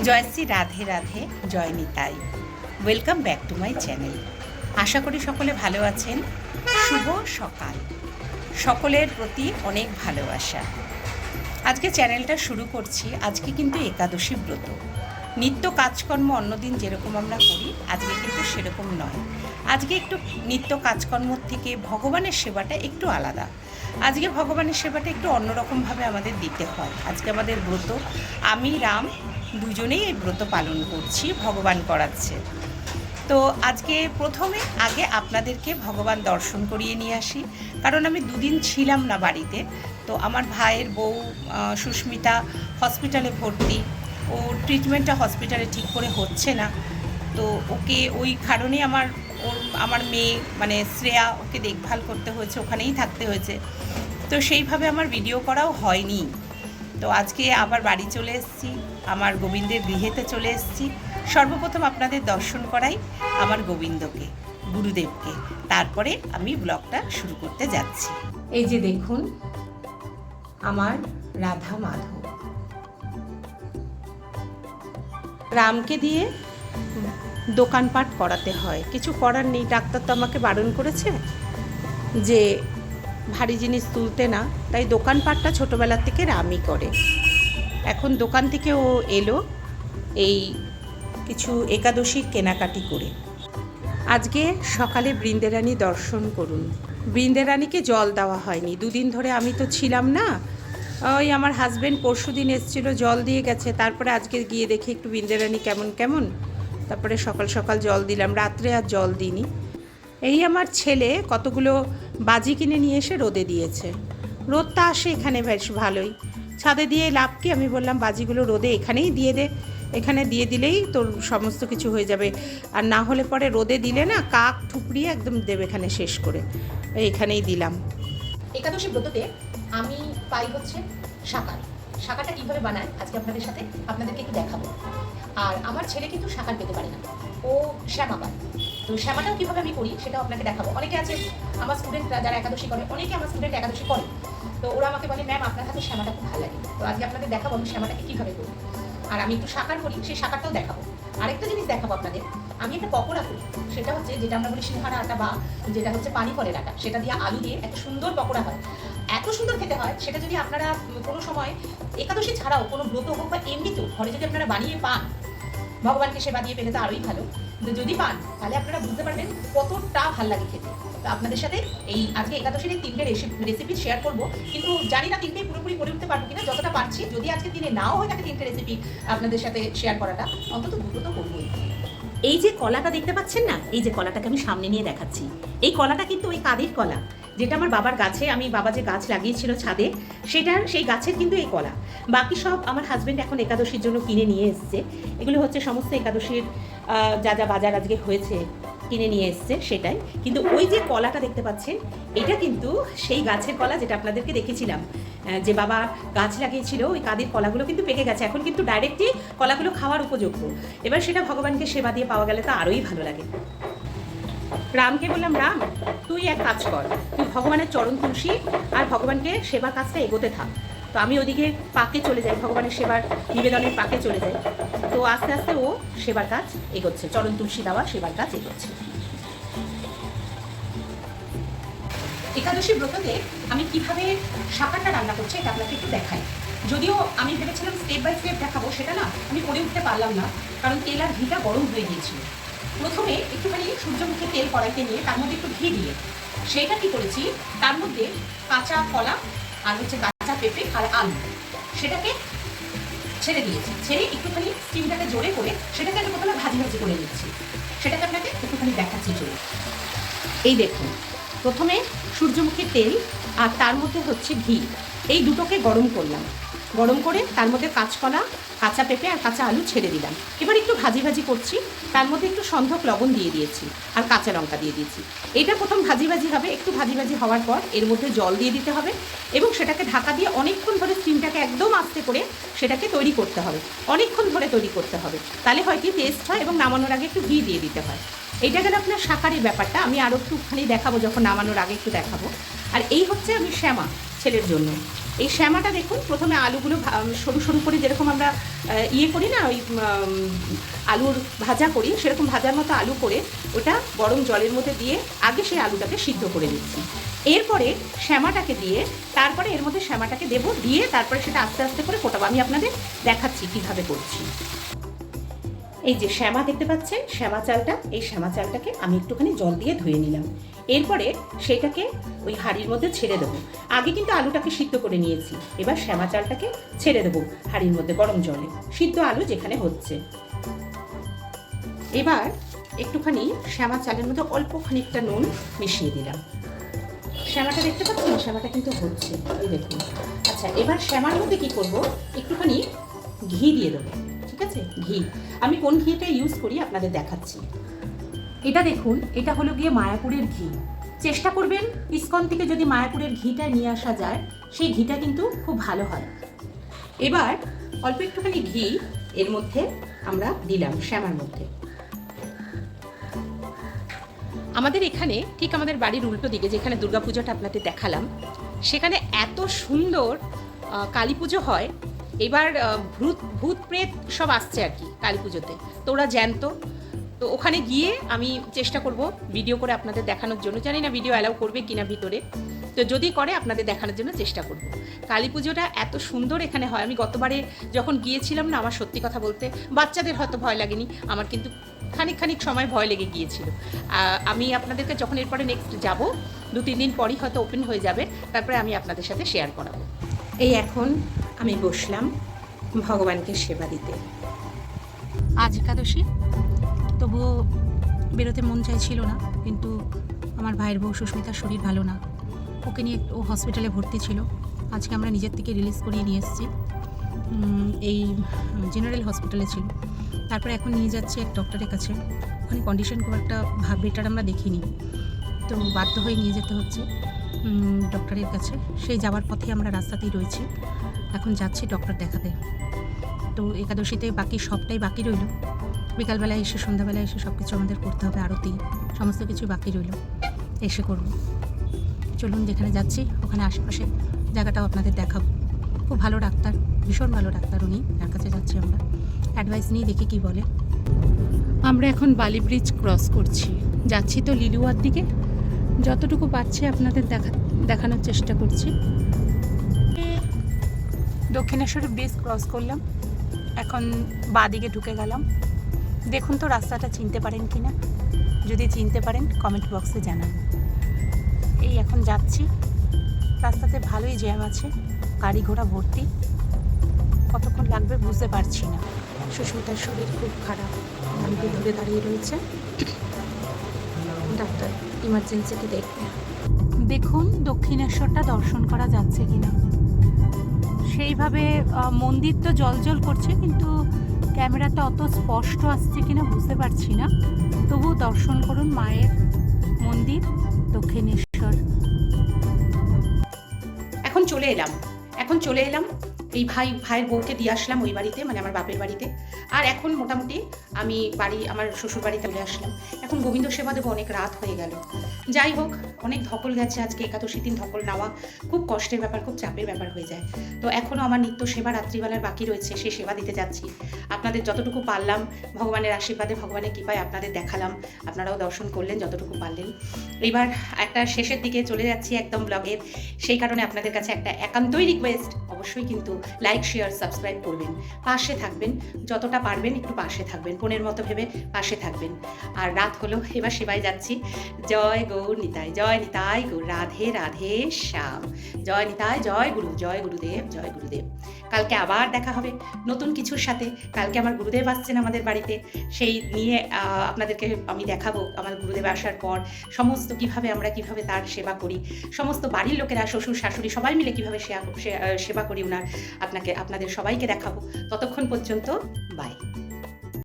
জয়শ্রী রাধে রাধে জয় Nitai. Welcome back to my channel. আশা করি সকলে ভালো আছেন। শুভ সকাল, সকলের প্রতি অনেক ভালোবাসা। আজকে চ্যানেলটা শুরু করছি। আজকে কিন্তু একাদশী ব্রত। নিত্য কাজকর্ম অন্যদিন যেরকম আমরা করি, আজকে কিন্তু সেরকম নয়। আজকে একটু নিত্য কর্মর থেকে ভগবানের সেবাটা একটু আলাদা। আজকে ভগবানের সেবাটা একটু অন্যরকমভাবে আমাদের দিতে হয়। আজকে আমাদের ব্রত, আমি রাম দুজনেই এই ব্রত পালন করছি, ভগবান করাচ্ছে। তো আজকে প্রথমে আগে আপনাদেরকে ভগবান দর্শন করিয়ে নিয়ে আসি, কারণ আমি দুদিন ছিলাম না বাড়িতে। তো আমার ভাইয়ের বউ সুস্মিতা হসপিটালে ভর্তি, ও ট্রিটমেন্টটা হসপিটালে ঠিক করে হচ্ছে না। তো ওকে ওই কারণে আমার মেয়ে মানে শ্রেয়া, ওকে দেখভাল করতে হয়েছে, ওখানেই থাকতে হয়েছে। তো সেইভাবে আমার ভিডিও করাও হয়নি। তো আজকে আবার বাড়ি চলে এসেছি, আমার গোবিন্দের গৃহেতে চলে এসেছি। সর্বপ্রথম আপনাদের দর্শন করাই আমার গোবিন্দকে, গুরুদেবকে, তারপরে আমি ব্লগটা শুরু করতে যাচ্ছি। এই যে দেখুন আমার রাধা মাধব। রামকে দিয়ে দোকানপাট করাতে হয়, কিছু করার নেই। ডাক্তার তো আমাকে বারণ করেছে যে ভারী জিনিস তুলতে না, তাই দোকানপাটটা ছোটোবেলার থেকে রামই করে। এখন দোকান থেকে ও এলো এই কিছু একাদশীর কেনাকাটি করে। আজকে সকালে বৃন্দারানী দর্শন করুন। বৃন্দারানীকে জল দেওয়া হয়নি, দুদিন ধরে আমি তো ছিলাম না। ওই আমার হাজব্যান্ড পরশু দিন এসেছিলো, জল দিয়ে গেছে। তারপরে আজকে গিয়ে দেখি একটু বৃন্দারানী কেমন কেমন, তারপরে সকাল সকাল জল দিলাম, রাত্রে আর জল দিইনি। এই আমার ছেলে কতগুলো বাজি কিনে নিয়ে এসে রোদে দিয়েছে। রোদটা আসে এখানে বেশ ভালোই, ছাদে দিয়ে লাভ কি? আমি বললাম বাজিগুলো রোদে এখানেই দিয়ে দে, এখানে দিয়ে দিলেই তোর সমস্ত কিছু হয়ে যাবে। আর না হলে পরে রোদে দিলে না কাক ঠুকরিয়ে একদম দেবে এখানে শেষ করে। এখানেই দিলাম। একাদশী ব্রততে আমি পাই হচ্ছে শাঁকার। শাঁকাটা কীভাবে বানায় আজকে আপনাদেরকে একটু দেখাবো। আর আমার ছেলে কিন্তু শাঁকার পেতে পারে না, ও শ্যামা পায়। তো শ্যামাটাও কীভাবে আমি করি সেটাও আপনাকে দেখাবো। অনেকে আছে আমার স্টুডেন্টরা যারা একাদশী করে, অনেকে আমার স্টুডেন্ট একাদশী করে, তো ওরা আমাকে বলে ম্যাম আপনার হাতে শ্যামাটা খুব ভালো লাগে। তো আজকে আপনাদের দেখাবো আমি শ্যামাটাকে কীভাবে করি। আর আমি একটু শাঁকার করি, সেই শাঁকারটাও দেখাবো। আরেকটা জিনিস দেখাবো আপনাদের, আমি একটা পকোড়া করি। সেটা হচ্ছে যেটা আমরা বলি সিংহারা আটা বা যেটা হচ্ছে পানি ফলের আটা, সেটা দিয়ে আলু দিয়ে একটা সুন্দর পকোড়া হয়, এত সুন্দর খেতে হয়। সেটা যদি আপনারা কোনো সময় একাদশী ছাড়াও কোনো ব্রত হোক বা এমনিতেও ঘরে যদি আপনারা বানিয়ে পান, ভগবানকে সেবা দিয়ে পেলে তো আরোই ভালো। কিন্তু যদি পান তাহলে আপনারা বুঝতে পারবেন কতটা ভালো লাগে খেতে। তো আপনাদের সাথে এই আজকে একাদশীর এই 3টে রেসিপি শেয়ার করবো, কিন্তু জানি না 3টেই পুরোপুরি করে উঠতে পারবো কিনা। যতটা পারছি, যদি আজকে দিনে নাও হয় থাকে 3টে রেসিপি আপনাদের সাথে শেয়ার করাটা, অন্তত দুটো তো করবোই। এই যে কলাটা দেখতে পাচ্ছেন না, এই যে কলাটাকে আমি সামনে নিয়ে দেখাচ্ছি, এই কলাটা কিন্তু ওই কাদের কলা, যেটা আমার বাবার গাছে, আমি বাবা যে গাছ লাগিয়েছিল ছাদে, সেই গাছের কিন্তু এই কলা। বাকি সব আমার হাজব্যান্ড এখন একাদশীর জন্য কিনে নিয়ে এসছে। এগুলো হচ্ছে সমস্ত একাদশীর যা যা বাজার আজকে হয়েছে কিনে নিয়ে এসছে সেটাই। কিন্তু ওই যে কলাটা দেখতে পাচ্ছেন, এটা কিন্তু সেই গাছের কলা যেটা আপনাদেরকে দেখেছিলাম, যে বাবা গাছ লাগিয়েছিল। ওই কাদের কলাগুলো কিন্তু পেকে গেছে, এখন কিন্তু ডাইরেক্টলি কলাগুলো খাওয়ার উপযোগ্য। এবার সেটা ভগবানকে সেবা দিয়ে পাওয়া গেলে তো আরোই ভালো লাগে। রামকে বললাম, রাম তুই এক কাজ কর, তুই ভগবানের চরণ তুলসী আর ভগবানকে সেবার কাজটা এগোতে থাক। তো আমি ওদিকে পাকে চলে যাই, ভগবানের সেবার নিবেদনের পাকে চলে যাই। তো আস্তে আস্তে ও সেবার কাজ এগোচ্ছে, চরণ তুলসী দেওয়া সেবার কাজ এগোচ্ছে। একাদশী ব্রততে আমি কিভাবে শাঁকারটা রান্না করছি এটা আপনাকে একটু দেখাই। যদিও আমি ভেবেছিলাম স্টেপ বাই স্টেপ দেখাবো, সেটা না আমি করে উঠতে পারলাম না, কারণ তেল আর ঘিটা গরম হয়ে গিয়েছিল। প্রথমে একটুখানি সূর্যমুখী তেল কড়াইতে নিয়ে তার মধ্যে একটু ঘি দিয়ে সেইটা কী করেছি, তার মধ্যে কাঁচা কলা আর হচ্ছে কাঁচা পেঁপে আর আলু সেটাকে ছেড়ে দিয়েছি। ছেড়ে একটুখানি স্টিমটাকে জোরে করে সেটাকে আমি প্রথমে ভাজি ভাজি করে নিচ্ছি। সেটাকে আপনাকে একটুখানি দেখাচ্ছি জোরে। এই দেখুন, প্রথমে সূর্যমুখীর তেল আর তার মধ্যে হচ্ছে ঘি, এই দুটোকে গরম করলাম। গরম করে তার মধ্যে কাঁচকলা, কাঁচা পেঁপে আর কাঁচা আলু ছেড়ে দিলাম। এবার একটু ভাজি ভাজি করছি, তার মধ্যে একটু সন্ধক লবণ দিয়ে দিয়েছি আর কাঁচা লঙ্কা দিয়ে দিয়েছি। এটা প্রথম ভাজি ভাজি হবে, একটু ভাজি ভাজি হওয়ার পর এর মধ্যে জল দিয়ে দিতে হবে এবং সেটাকে ঢাকা দিয়ে অনেকক্ষণ ধরে স্টিমটাকে একদম আস্তে করে সেটাকে তৈরি করতে হবে, অনেকক্ষণ ধরে তৈরি করতে হবে। তাহলে হয় কি টেস্ট হয়, এবং নামানোর আগে একটু ঘি দিয়ে দিতে হয়। এটা গেল আপনার শাঁকারের ব্যাপারটা, আমি আরও একটুখানি দেখাবো যখন নামানোর আগে একটু দেখাবো। আর এই হচ্ছে আমি শ্যামা ছেলের জন্য, এই শ্যামাটা দেখুন, প্রথমে আলুগুলো সরু সরু করে যেরকম আমরা ইয়ে করি না, ওই আলুর ভাজা করি, সেরকম ভাজার মতো আলু করে ওটা গরম জলের মধ্যে দিয়ে আগে সেই আলুটাকে সিদ্ধ করে নিচ্ছি। এরপরে শ্যামাটাকে দিয়ে তারপরে এর মধ্যে শ্যামাটাকে দেবো, দিয়ে তারপরে সেটা আস্তে আস্তে করে ফোটাবো। আমি আপনাদের দেখাচ্ছি কীভাবে করছি। এই যে শ্যামা দেখতে পাচ্ছেন, শ্যামা চালটা, এই শ্যামা চালটাকে আমি একটুখানি জল দিয়ে ধুয়ে নিলাম। এরপরে সেটাকে ওই হাঁড়ির মধ্যে ছেড়ে দেবো। আগে কিন্তু আলুটাকে সিদ্ধ করে নিয়েছি, এবার শ্যামা চালটাকে ছেড়ে দেবো হাঁড়ির মধ্যে গরম জলে, সিদ্ধ আলু যেখানে হচ্ছে। এবার একটুখানি শ্যামা চালের মধ্যে অল্প খানিকটা নুন মিশিয়ে দিলাম। শ্যামাটা দেখতে পাচ্ছেন, শ্যামাটা কিন্তু হচ্ছে, এই দেখুন। আচ্ছা, এবার শ্যামার মধ্যে কি করব, একটুখানি ঘি দিয়ে দেবো। ঠিক আছে, ঘি। আমি কোন ঘিটা ইউজ করি আপনাদের দেখাচ্ছি। এটা দেখুন, এটা হলো গিয়ে মায়াপুরের ঘি। চেষ্টা করবেন ইসকন থেকে যদি মায়াপুরের ঘিটা নিয়ে আসা যায়, সেই ঘিটা কিন্তু খুব ভালো হয়। এবার অল্প একটুখানি ঘি এর মধ্যে আমরা দিলাম শ্যামার মধ্যে। আমাদের এখানে ঠিক আমাদের বাড়ির উল্টো দিকে যেখানে দুর্গাপুজোটা আপনাদের দেখালাম, সেখানে এত সুন্দর কালী পুজো হয়। এবার ভূত প্রেত সব আসছে আর কি কালী পুজোতে, তো ওরা জ্যান্ত। তো ওখানে গিয়ে আমি চেষ্টা করব ভিডিও করে আপনাদের দেখানোর জন্য। জানি না ভিডিও অ্যালাউ করবে কিনা ভিতরে, তো যদি করে আপনাদের দেখানোর জন্য চেষ্টা করব। কালী পুজোটা এত সুন্দর এখানে হয়। আমি গতবারে যখন গিয়েছিলাম না, আমার সত্যি কথা বলতে, বাচ্চাদের হয়তো ভয় লাগেনি, আমার কিন্তু খানিক সময় ভয় লেগে গিয়েছিল। আমি আপনাদেরকে যখন এরপরে নেক্সট যাব, 2-3 দিন পরই হয়তো ওপেন হয়ে যাবে, তারপরে আমি আপনাদের সাথে শেয়ার করাবো। এই এখন আমি বসলাম ভগবানকে সেবা দিতে। আজ একাদশী, তবুও বেরোতে মন চাইছিল না, কিন্তু আমার ভাইয়ের বউ সুস্মিতার শরীর ভালো না, ওকে নিয়ে ও হসপিটালে ভর্তি ছিল। আজকে আমরা নিজের থেকে রিলিজ করিয়ে নিয়ে এসেছি, এই জেনারেল হসপিটালে ছিল। তারপরে এখন নিয়ে যাচ্ছি এক ডক্টরের কাছে, ওখানে কন্ডিশন খুব একটা বেটার আমরা দেখিনি, তো বাধ্য হয়ে নিয়ে যেতে হচ্ছে ডক্টরের কাছে। সেই যাওয়ার পথে আমরা রাস্তাতেই রয়েছি, এখন যাচ্ছি ডক্টর দেখাতে। তো একাদশীতে বাকি সবটাই বাকি রইল, বিকালবেলায় এসে সন্ধ্যাবেলায় এসে সব কিছু আমাদের করতে হবে, আরতি সমস্ত কিছু বাকি রইল, এসে করব। চলুন যেখানে যাচ্ছি ওখানে আশেপাশে জায়গাটাও আপনাদের দেখাবো। খুব ভালো ডাক্তার, ভীষণ ভালো ডাক্তার উনি, তার কাছে যাচ্ছি আমরা, অ্যাডভাইস নিয়ে দেখি কি বলে। আমরা এখন বালি ব্রিজ ক্রস করছি, যাচ্ছি তো লিলুয়ার দিকে। যতটুকু পাচ্ছি আপনাদের দেখানোর চেষ্টা করছি। দক্ষিণেশ্বরের ব্রিজ ক্রস করলাম, এখন বাঁদিকে ঢুকে গেলাম। দেখুন তো রাস্তাটা চিনতে পারেন কি না, যদি চিনতে পারেন কমেন্ট বক্সে জানান। এই এখন যাচ্ছি, রাস্তাতে ভালোই জ্যাম আছে, গাড়ি ঘোড়া ভর্তি, কতক্ষণ লাগবে বুঝতে পারছি না। সুস্মিতার শরীর খুব খারাপ, গাড়িতে ধরে দাঁড়িয়ে রয়েছে, ডাক্তার ইমার্জেন্সিতে দেখবে। দেখুন দক্ষিণেশ্বরটা দর্শন করা যাচ্ছে কিনা। সেইভাবে মন্দির তো জ্বলজ্বল করছে, কিন্তু ক্যামেরাটা অত স্পষ্ট আসছে কিনা বুঝতে পারছি না। তবু দর্শন করুন মায়ের মন্দির দক্ষিণেশ্বর। এখন চলে এলাম এই ভাইয়ের বউকে দিয়ে আসলাম ওই বাড়িতে, মানে আমার বাপের বাড়িতে। আর এখন মোটামুটি আমি আমার শ্বশুর বাড়িতে চলে আসলাম। এখন গোবিন্দ সেবা দেবো, অনেক রাত হয়ে গেল। যাই হোক, অনেক ধকল গেছে আজকে, একাদশী দিন ধকল নেওয়া খুব কষ্টের ব্যাপার, খুব চাপের ব্যাপার হয়ে যায়। তো এখনও আমার নিত্য সেবা রাত্রিবেলার বাকি রয়েছে, সেই সেবা দিতে যাচ্ছি। আপনাদের যতটুকু পারলাম ভগবানের আশীর্বাদে, ভগবানের কৃপায় আপনাদের দেখালাম, আপনারাও দর্শন করলেন যতটুকু পারলেন। এইবার একটা শেষের দিকে চলে যাচ্ছি একদম ব্লগের, সেই কারণে আপনাদের কাছে একটা একান্তই রিকোয়েস্ট, অবশ্যই কিন্তু লাইক শেয়ার সাবস্ক্রাইব করবেন, পাশে থাকবেন, যতটা পারবেন একটু পাশে থাকবেন, বোনের মতো ভেবে পাশে থাকবেন। আর রাত হলো, এবার সেবায় যাচ্ছি। জয় গৌর নিতাই, জয় নিতাই গৌর, রাধে রাধে শ্যাম, জয় নিতাই, জয় গুরু, জয় গুরুদেব, জয় গুরুদেব। কালকে আবার দেখা হবে নতুন কিছুর সাথে। কালকে আমার গুরুদেব আসছেন আমাদের বাড়িতে, সেই নিয়ে আপনাদেরকে আমি দেখাবো আমার গুরুদেব আসার পর সমস্ত কিভাবে তার সেবা করি, সমস্ত বাড়ির লোকেরা, শ্বশুর শাশুড়ি সবাই মিলে কিভাবে সেবা করি ওনার, আপনাদের সবাইকে দেখাবো। ততক্ষণ পর্যন্ত বাই।